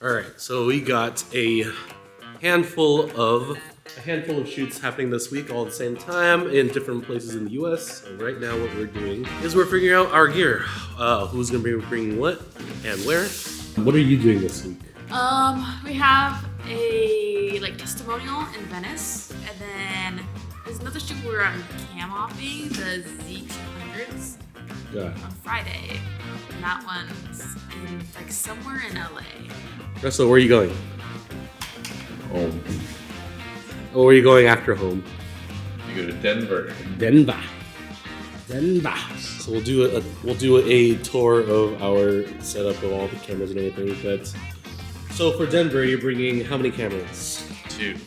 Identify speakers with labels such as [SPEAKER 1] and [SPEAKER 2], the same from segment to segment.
[SPEAKER 1] All right, so we got a handful of shoots happening this week all at the same time in different places in the U.S. And right now, what we're doing is we're figuring out our gear, who's going to be bringing what and where. What are you doing this week?
[SPEAKER 2] We have a testimonial in Venice, and then there's another shoot where I'm cam hopping the Z200s on Friday, and that one's in somewhere in LA.
[SPEAKER 1] Russell, where are you going?
[SPEAKER 3] Home.
[SPEAKER 1] Oh, where are you going after home?
[SPEAKER 3] You go to Denver.
[SPEAKER 1] Denver. So we'll do a tour of our setup of all the cameras and everything. But so for Denver, you're bringing how many cameras?
[SPEAKER 3] Two.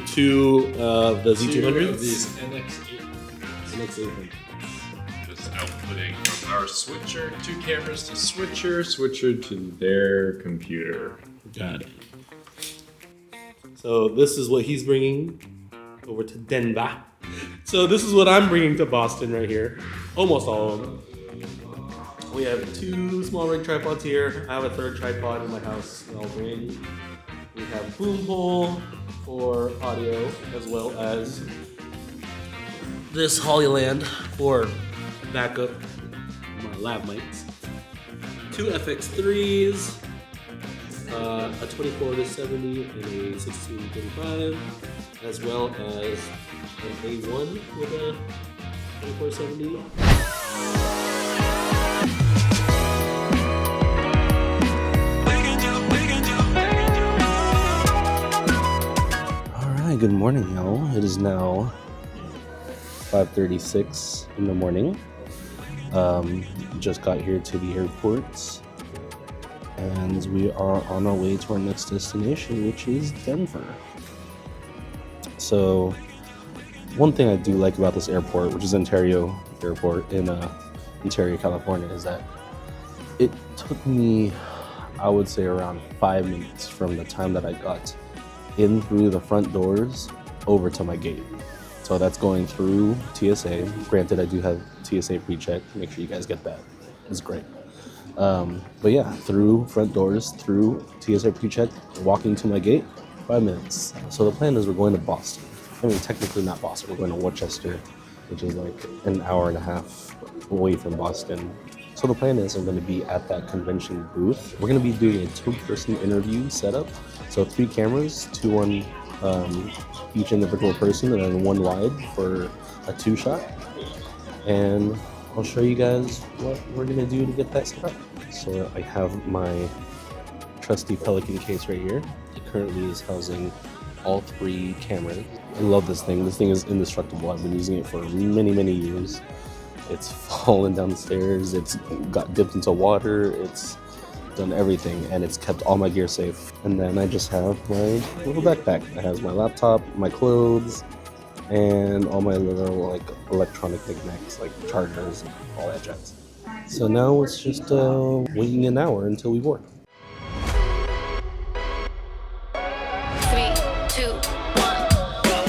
[SPEAKER 1] Two of the Z200s.
[SPEAKER 3] Two of these NX800s. Just outputting from our switcher, 2 cameras to switcher to their computer.
[SPEAKER 1] Got it. So this is what he's bringing over to Denver. So this is what I'm bringing to Boston right here. Almost all of them. We have 2 small rig tripods here. I have a 3rd tripod in my house that I'll bring. We have boom pole for audio, as well as this Hollyland for backup my lav mics. 2 FX3s. A 24-70 and a 16-35, as well as an A1 with a 24-70. All right, good morning, y'all. It is now 5:36 in the morning. Just got here to the airport. And we are on our way to our next destination, which is Denver. So, one thing I do like about this airport, which is Ontario Airport in Ontario, California, is that it took me, I would say, around 5 minutes from the time that I got in through the front doors over to my gate. So that's going through TSA. Granted, I do have TSA pre-check. Make sure you guys get that. It's great. But yeah, through front doors, through TSA pre-check, walking to my gate, 5 minutes. So the plan is we're going to Boston. I mean, technically not Boston, we're going to Worcester, which is like an hour and a half away from Boston. So the plan is I'm going to be at that convention booth. We're going to be doing a 2-person interview setup. So 3 cameras, 2 on each individual person, and then 1 wide for a 2-shot. And I'll show you guys what we're gonna do to get that set up. So I have my trusty Pelican case right here. It currently is housing all 3 cameras. I love this thing. This thing is indestructible. I've been using it for many years. It's fallen downstairs. It's got dipped into water. It's done everything, and it's kept all my gear safe. And then I just have my little backpack. It has my laptop, my clothes, and all my little electronic knickknacks like chargers and all that jazz. So now it's just waiting an hour until we board.
[SPEAKER 4] 3, 2, 1, go.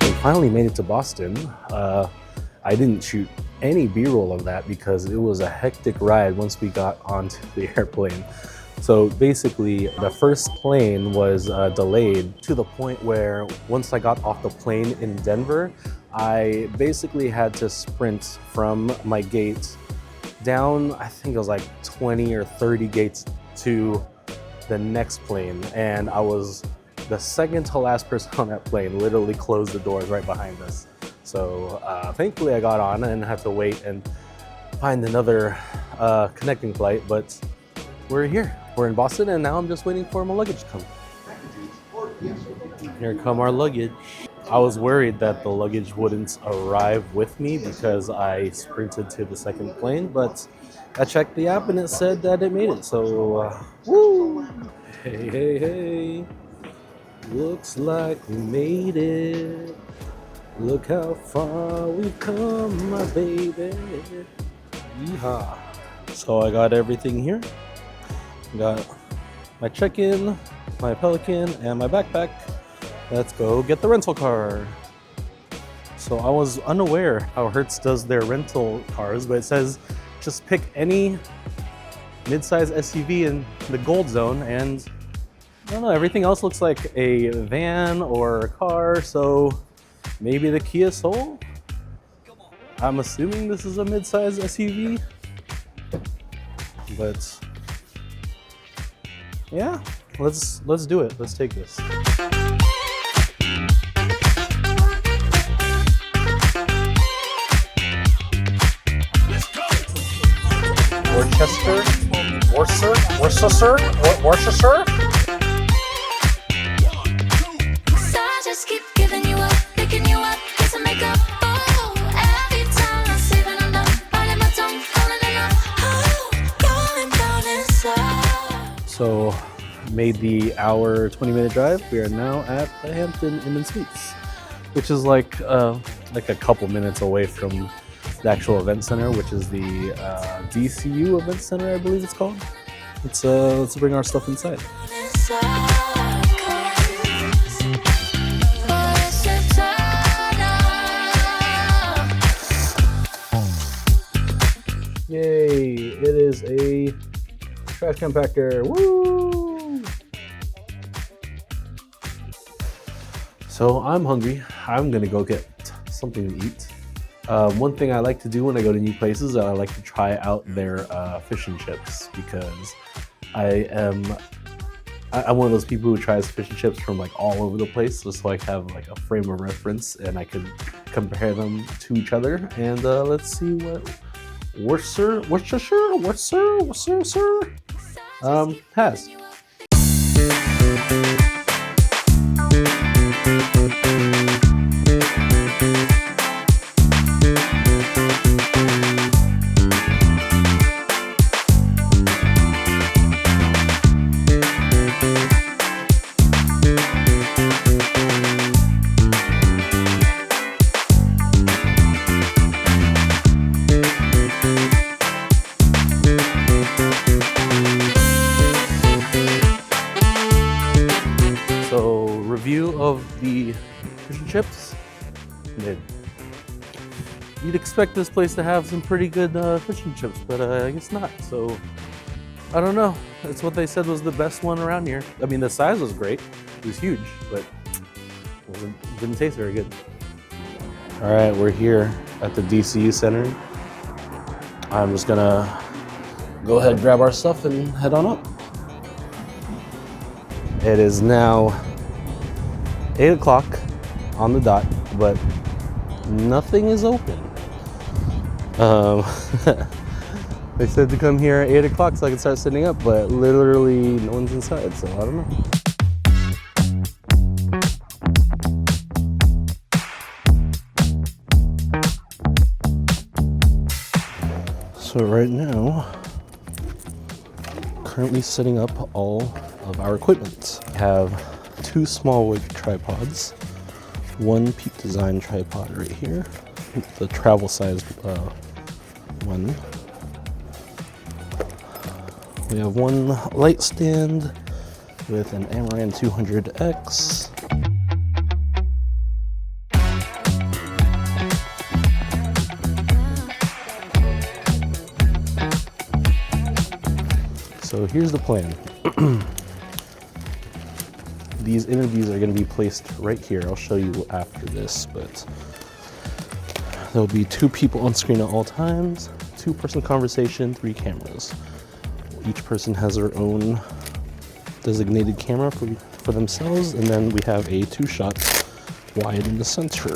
[SPEAKER 1] We finally made it to Boston. I didn't shoot any B-roll of that because it was a hectic ride once we got onto the airplane. So basically, the first plane was delayed to the point where once I got off the plane in Denver, I basically had to sprint from my gate down, I think it was like 20 or 30 gates to the next plane. And I was the second to last person on that plane, literally closed the doors right behind us. So thankfully I got on and had to wait and find another connecting flight, but we're here. We're in Boston, and now I'm just waiting for my luggage to come. Here come our luggage. I was worried that the luggage wouldn't arrive with me because I sprinted to the second plane, but I checked the app and it said that it made it. So, woo! Hey. Looks like we made it. Look how far we've come, my baby. Yeehaw. So I got everything here. Got my check-in, my Pelican, and my backpack. Let's go get the rental car. So I was unaware how Hertz does their rental cars, but it says just pick any mid-size SUV in the gold zone, and I don't know, everything else looks like a van or a car, so maybe the Kia Soul? I'm assuming this is a mid-size SUV, but yeah, let's do it. Let's take this. Worcester.
[SPEAKER 4] So I just keep giving you up, picking you up, kissing makeup. Oh, every time I see that I'm done, biting my tongue, falling in love. Oh, going down inside.
[SPEAKER 1] So, made the hour 20-minute drive. We are now at the Hampton Inn and Suites, which is like a couple minutes away from the actual event center, which is the DCU event center, I believe it's called. Let's bring our stuff inside. Yay! It is a trash compactor. Woo! So I'm hungry. I'm gonna go get something to eat. One thing I like to do when I go to new places, I like to try out their fish and chips, because I'm one of those people who tries fish and chips from like all over the place, just so I have like a frame of reference and I can compare them to each other. And let's see what Worcester has. So, review of the fish and chips. You'd expect this place to have some pretty good fish and chips, but I guess not. So, I don't know. That's what they said was the best one around here. I mean, the size was great. It was huge, but it didn't taste very good. All right, we're here at the DCU Center. I'm just gonna go ahead, grab our stuff, and head on up. It is now 8 o'clock on the dot, but nothing is open. They said to come here at 8 o'clock so I could start setting up, but literally no one's inside, so I don't know. So right now, currently setting up all of our equipment. We have 2 small wood tripods, 1 Peak Design tripod right here, the travel size one. We have 1 light stand with an Amaran 200X. So here's the plan. These interviews are going to be placed right here. I'll show you after this, but there'll be 2 people on screen at all times, 2-person conversation, 3 cameras. Each person has their own designated camera for themselves, and then we have a 2-shot wide in the center.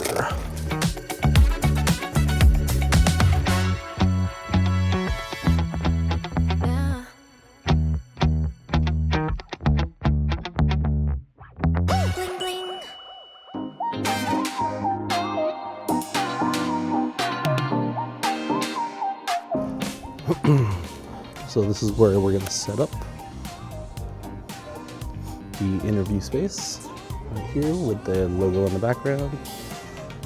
[SPEAKER 1] So this is where we're going to set up the interview space right here with the logo in the background.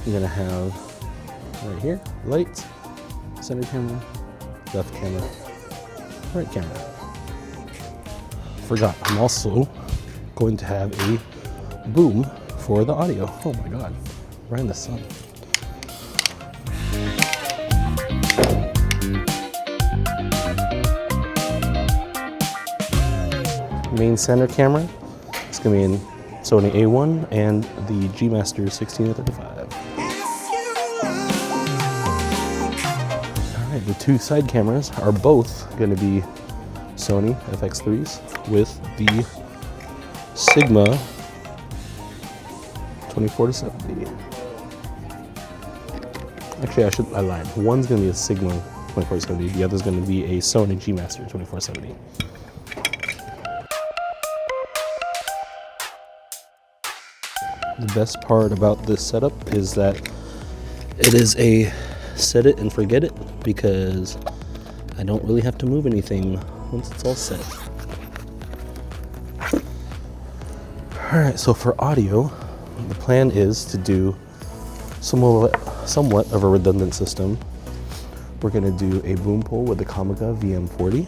[SPEAKER 1] You're going to have right here, light, center camera, left camera, right camera. Forgot, I'm also going to have a boom for the audio. Oh my God, right in the sun. main center camera. It's gonna be in Sony A1 and the G Master 16 to 35. All right, the two side cameras are both gonna be Sony FX3s with the Sigma 24-70. Actually, I lied. One's gonna be a Sigma 24-70. The other's gonna be a Sony G Master 24-70. The best part about this setup is that it is a set it and forget it, because I don't really have to move anything once it's all set. Alright, so for audio, the plan is to do somewhat of a redundant system. We're going to do a boom pole with the Kamiga VM40,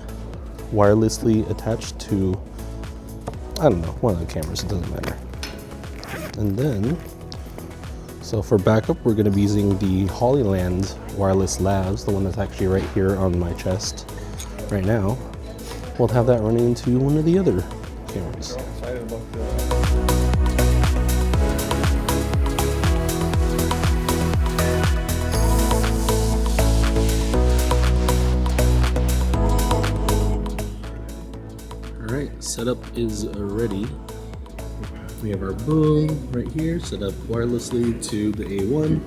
[SPEAKER 1] wirelessly attached to, I don't know, one of the cameras, it doesn't matter. And then, so for backup, we're going to be using the Hollyland wireless Lavs, the one that's actually right here on my chest right now. We'll have that running into one of the other cameras. Alright, setup is ready. We have our boom right here, set up wirelessly to the A1,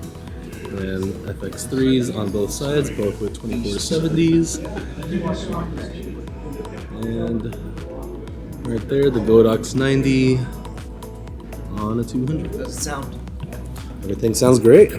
[SPEAKER 1] and FX3s on both sides, both with 24-70s. And right there, the Godox 90 on a 200.
[SPEAKER 5] Does it sound?
[SPEAKER 1] Everything sounds great.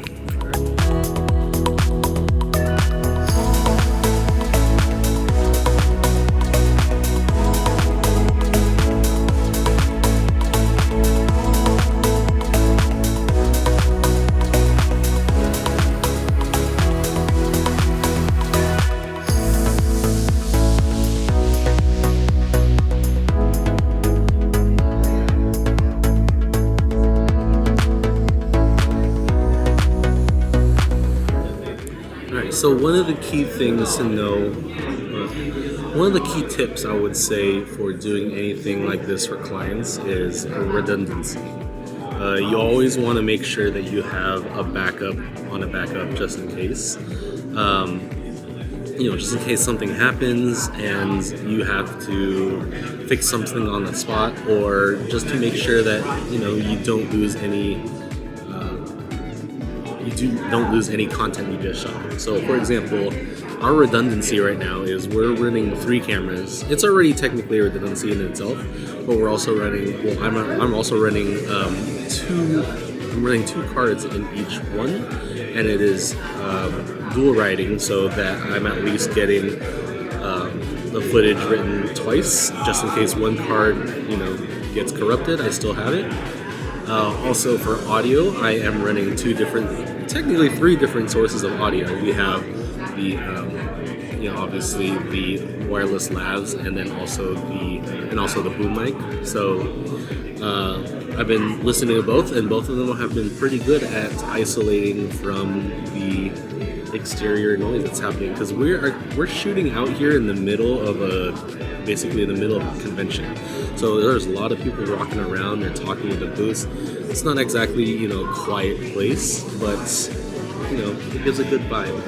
[SPEAKER 1] So one of the key things to know, one of the key tips I would say for doing anything like this for clients is redundancy. You always want to make sure that you have a backup on a backup just in case. Just in case something happens and you have to fix something on the spot, or just to make sure that you don't lose any. Don't lose any content you just shot. So for example, our redundancy right now is we're running 3 cameras. It's already technically a redundancy in itself, but we're also running, I'm also running I'm running 2 cards in each one, and it is dual writing, so that I'm at least getting the footage written twice, just in case one card gets corrupted, I still have it. Also for audio, I am running technically 3 different sources of audio. We have the, obviously the wireless Lavs, and then also the boom mic. So I've been listening to both, and both of them have been pretty good at isolating from the exterior noise that's happening, because we're shooting out here in the middle of basically in the middle of a convention. So there's a lot of people walking around, they're talking in the booths. It's not exactly, quiet place, but, it gives a good vibe.